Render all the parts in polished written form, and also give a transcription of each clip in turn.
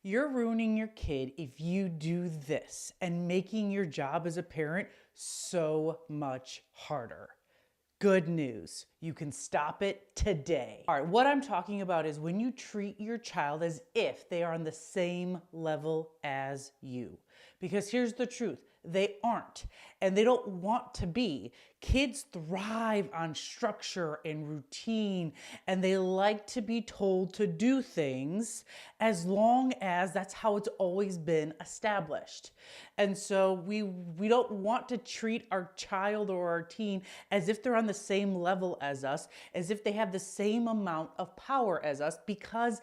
You're ruining your kid if you do this and making your job as a parent so much harder. Good news, you can stop it today. All right, what I'm talking about is when you treat your child as if they are on the same level as you. Because here's the truth, they aren't, and they don't want to be. Kids thrive on structure and routine, and they like to be told to do things as long as that's how it's always been established. And so we don't want to treat our child or our teen as if they're on the same level as us, as if they have the same amount of power as us, because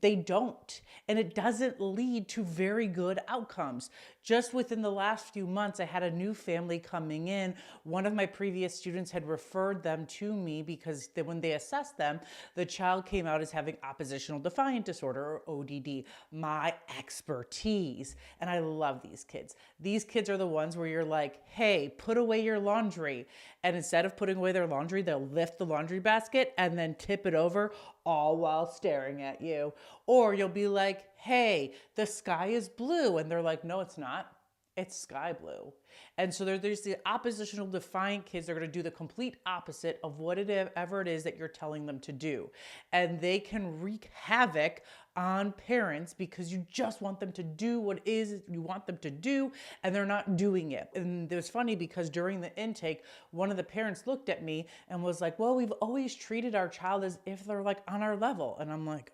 they don't. And it doesn't lead to very good outcomes. Just within the last few months, I had a new family coming in. One of my previous students had referred them to me because when they assessed them, the child came out as having oppositional defiant disorder, or ODD, my expertise. And I love these kids. These kids are the ones where you're like, hey, put away your laundry. And instead of putting away their laundry, they'll lift the laundry basket and then tip it over, all while staring at you. Or you'll be like, hey, the sky is blue. And they're like, no, it's not. It's sky blue. And so there's the oppositional defiant kids that are going to do the complete opposite of whatever it is that you're telling them to do. And they can wreak havoc on parents because you just want them to do what it is you want them to do, and they're not doing it. And it was funny because during the intake, one of the parents looked at me and was like, well, we've always treated our child as if they're like on our level. And I'm like,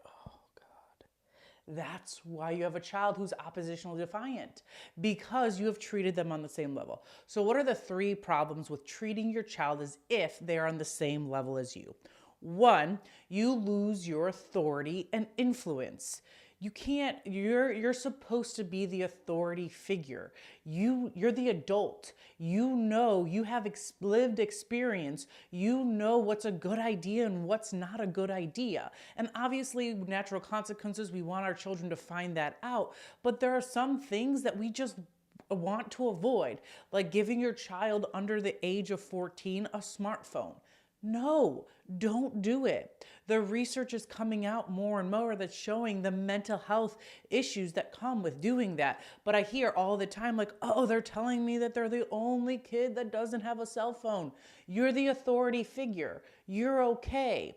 that's why you have a child who's oppositionally defiant, because you have treated them on the same level. So what are the 3 problems with treating your child as if they are on the same level as you? 1, you lose your authority and influence. You can't, you're supposed to be the authority figure. You're the adult. You know, you have lived experience. You know what's a good idea and what's not a good idea. And obviously, natural consequences, we want our children to find that out. But there are some things that we just want to avoid, like giving your child under the age of 14 a smartphone. No, don't do it. The research is coming out more and more that's showing the mental health issues that come with doing that. But I hear all the time like, oh, they're telling me that they're the only kid that doesn't have a cell phone. You're the authority figure. You're okay.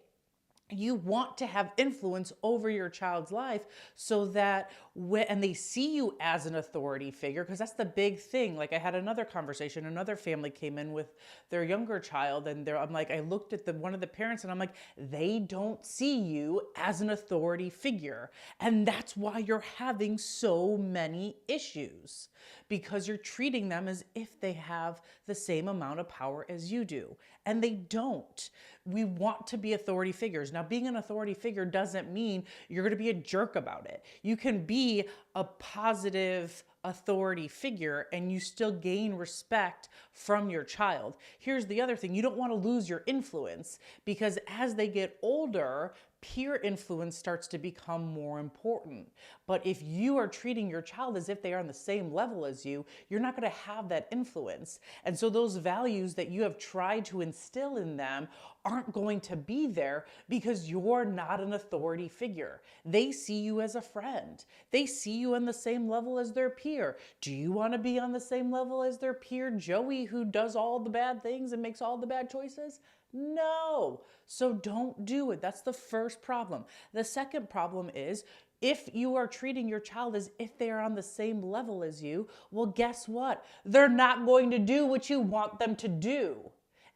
You want to have influence over your child's life so that and they see you as an authority figure, because that's the big thing. Like I had another conversation, another family came in with their younger child, and I'm like, I looked at one of the parents and I'm like, they don't see you as an authority figure. And that's why you're having so many issues, because you're treating them as if they have the same amount of power as you do. And they don't. We want to be authority figures. Now, being an authority figure doesn't mean you're going to be a jerk about it. You can be a positive authority figure and you still gain respect from your child. Here's the other thing. You don't want to lose your influence, because as they get older, peer influence starts to become more important. But if you are treating your child as if they are on the same level as you, you're not going to have that influence. And so those values that you have tried to instill in them aren't going to be there because you're not an authority figure. They see you as a friend. They see you on the same level as their peer. Do you want to be on the same level as their peer Joey, who does all the bad things and makes all the bad choices? No. So don't do it. That's the first problem. The second problem is, if you are treating your child as if they are on the same level as you, well, guess what? They're not going to do what you want them to do.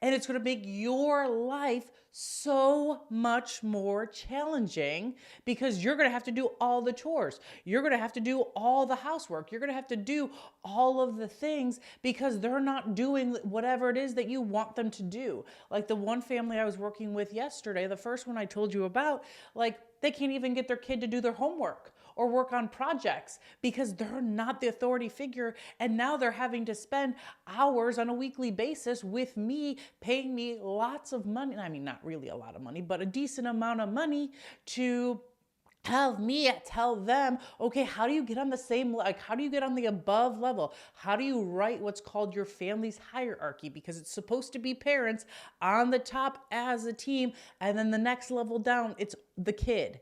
And it's going to make your life so much more challenging, because you're going to have to do all the chores. You're going to have to do all the housework. You're going to have to do all of the things because they're not doing whatever it is that you want them to do. Like the one family I was working with yesterday, the first one I told you about, like they can't even get their kid to do their homework or work on projects because they're not the authority figure. And now they're having to spend hours on a weekly basis with me, paying me lots of money. I mean, not really a lot of money, but a decent amount of money to have me tell them, okay, how do you get on the same, like, how do you get on the above level? How do you write what's called your family's hierarchy? Because it's supposed to be parents on the top as a team, and then the next level down, it's the kid.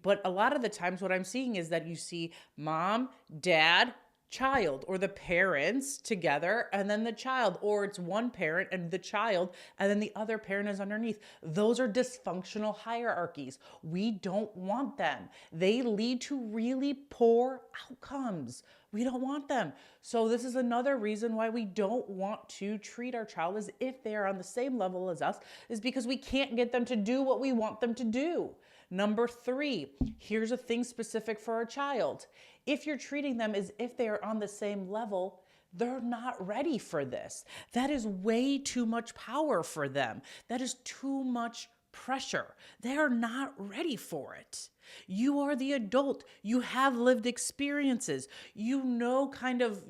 But a lot of the times what I'm seeing is that you see mom, dad, child, or the parents together and then the child, or it's one parent and the child and then the other parent is underneath. Those are dysfunctional hierarchies. We don't want them. They lead to really poor outcomes. We don't want them. So this is another reason why we don't want to treat our child as if they are on the same level as us, is because we can't get them to do what we want them to do. Number 3, here's a thing specific for a child. If you're treating them as if they are on the same level, they're not ready for this. That is way too much power for them. That is too much pressure. They are not ready for it. You are the adult. You have lived experiences. You know,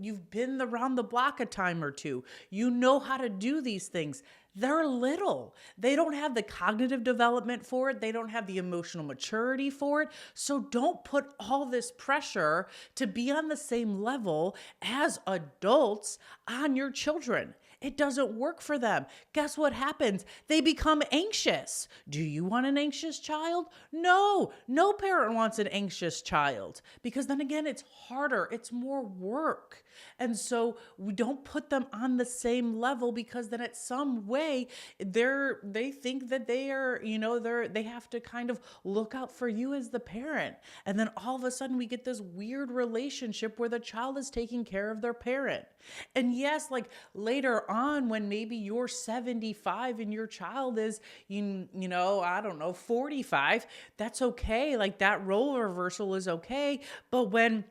you've been around the block a time or two. You know how to do these things. They're little. They don't have the cognitive development for it. They don't have the emotional maturity for it. So don't put all this pressure to be on the same level as adults on your children. It doesn't work for them. Guess what happens? They become anxious. Do you want an anxious child? No, no parent wants an anxious child, because then again, it's harder. It's more work. And so we don't put them on the same level, because then at some way they think that they are, they have to kind of look out for you as the parent. And then all of a sudden we get this weird relationship where the child is taking care of their parent. And yes, like later on, when maybe you're 75 and your child is, I don't know, 45, that's okay. Like that role reversal is okay. But when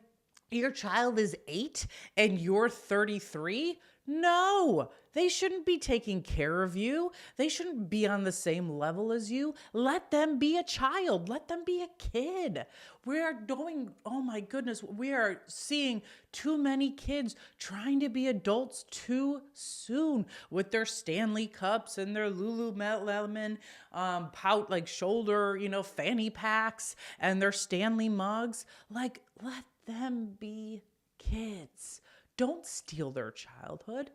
your child is 8 and you're 33, no, they shouldn't be taking care of you. They shouldn't be on the same level as you. Let them be a child. Let them be a kid. Oh my goodness, we are seeing too many kids trying to be adults too soon with their Stanley cups and their Lululemon pout, like shoulder, fanny packs and their Stanley mugs. Like, let them be kids. Don't steal their childhood.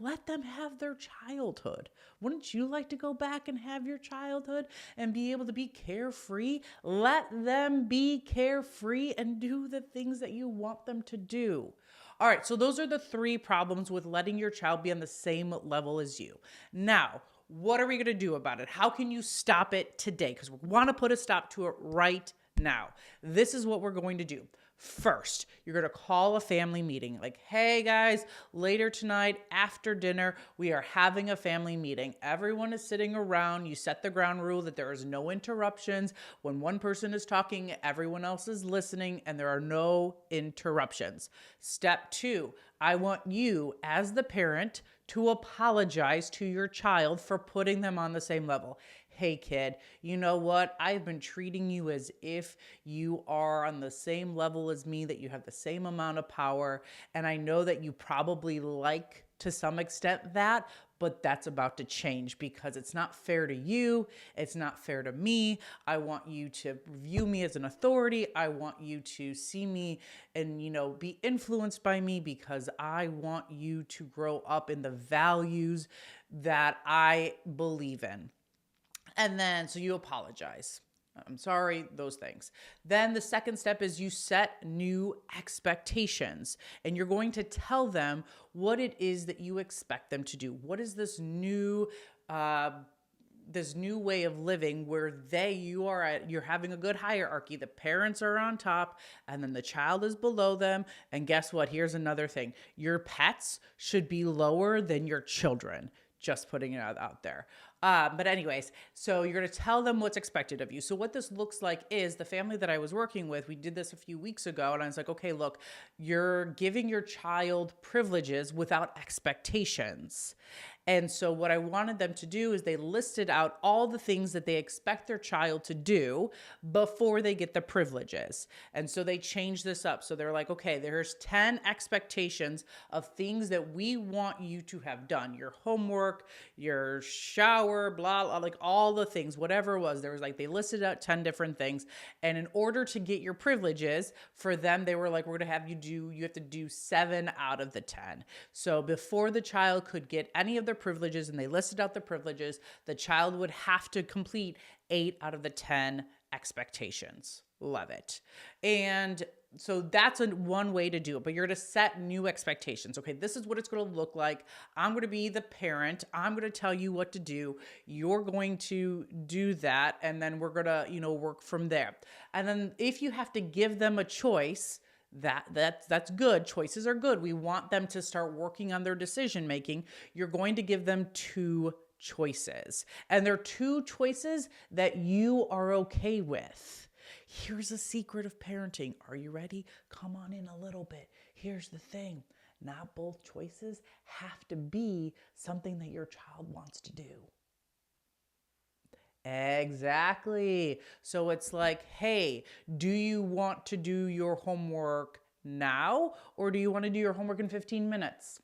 Let them have their childhood. Wouldn't you like to go back and have your childhood and be able to be carefree? Let them be carefree and do the things that you want them to do. All right, so those are the 3 problems with letting your child be on the same level as you. Now, what are we going to do about it? How can you stop it today? Because we want to put a stop to it right now. This is what we're going to do. First, you're going to call a family meeting. Like, hey guys, later tonight after dinner, we are having a family meeting. Everyone is sitting around. You set the ground rule that there is no interruptions. When one person is talking, everyone else is listening, and there are no interruptions. Step 2, I want you as the parent to apologize to your child for putting them on the same level. Hey kid, you know what? I've been treating you as if you are on the same level as me, that you have the same amount of power. And I know that you probably like to some extent that, but that's about to change, because it's not fair to you. It's not fair to me. I want you to view me as an authority. I want you to see me and, be influenced by me, because I want you to grow up in the values that I believe in. And then, so you apologize. I'm sorry, those things. Then the second step is you set new expectations, and you're going to tell them what it is that you expect them to do. What is this new way of living where you're having a good hierarchy. The parents are on top and then the child is below them. And guess what? Here's another thing. Your pets should be lower than your children. Just putting it out there. But anyways, so you're going to tell them what's expected of you. So what this looks like is the family that I was working with, we did this a few weeks ago, and I was like, okay, look, you're giving your child privileges without expectations. And so what I wanted them to do is they listed out all the things that they expect their child to do before they get the privileges. And so they changed this up. So they're like, okay, there's 10 expectations of things that we want you to have done. Your homework, your shower, blah, blah, like all the things, whatever it was. There was they listed out 10 different things. And in order to get your privileges, for them, they were like, we're going to have you have to do 7 out of the 10. So before the child could get any of their privileges, and they listed out the privileges, the child would have to complete 8 out of the 10 expectations. Love it. And so that's one way to do it, but you're going to set new expectations. Okay, this is what it's going to look like. I'm going to be the parent. I'm going to tell you what to do. You're going to do that. And then we're going to, work from there. And then if you have to give them a choice, that's good. Choices are good. We want them to start working on their decision making. You're going to give them two choices. And they're two choices that you are okay with. Here's a secret of parenting. Are you ready? Come on in a little bit. Here's the thing. Not both choices have to be something that your child wants to do. Exactly. So it's like, hey, do you want to do your homework now, or do you want to do your homework in 15 minutes?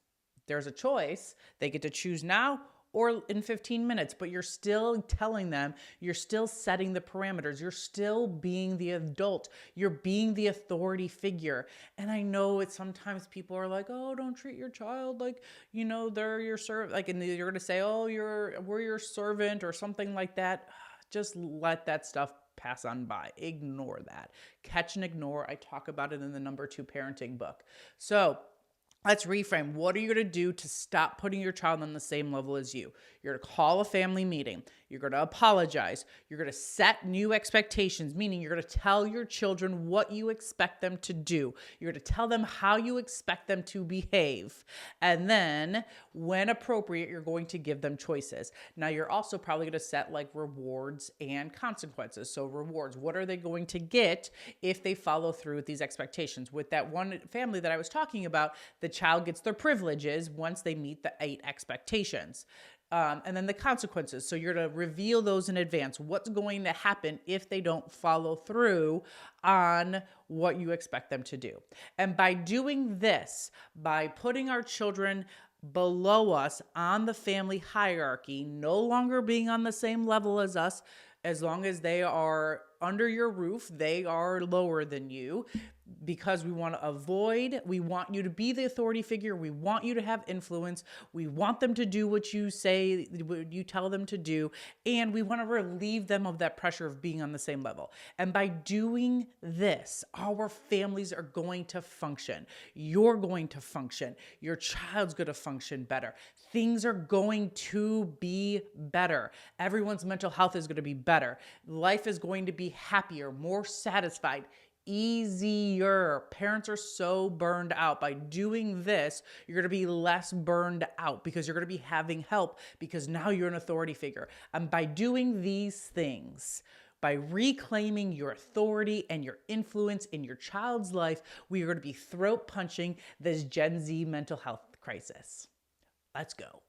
There's a choice. They get to choose now or in 15 minutes, but you're still telling them, you're still setting the parameters. You're still being the adult. You're being the authority figure. And I know sometimes people are like, oh, don't treat your child like, they're your servant. Like, and you're going to say, oh, we're your servant or something like that. Just let that stuff pass on by. Ignore that. Catch and ignore. I talk about it in the number 2 parenting book. So let's reframe. What are you going to do to stop putting your child on the same level as you? You're going to call a family meeting. You're going to apologize. You're going to set new expectations, meaning you're going to tell your children what you expect them to do. You're going to tell them how you expect them to behave. And then, when appropriate, you're going to give them choices. Now, you're also probably going to set like rewards and consequences. So rewards, what are they going to get if they follow through with these expectations? With that one family that I was talking about, the child gets their privileges once they meet the 8 expectations. And then the consequences. So you're going to reveal those in advance. What's going to happen if they don't follow through on what you expect them to do? And by doing this, by putting our children below us on the family hierarchy, no longer being on the same level as us, as long as they are under your roof, they are lower than you, because we want you to be the authority figure. We want you to have influence. We want them to do what you say, what you tell them to do. And we want to relieve them of that pressure of being on the same level. And by doing this, our families are going to function. You're going to function. Your child's going to function better. Things are going to be better. Everyone's mental health is going to be better. Life is going to be happier, more satisfied, easier. Parents are so burned out. By doing this, you're going to be less burned out because you're going to be having help, because now you're an authority figure. And by doing these things, by reclaiming your authority and your influence in your child's life, we are going to be throat punching this Gen Z mental health crisis. Let's go.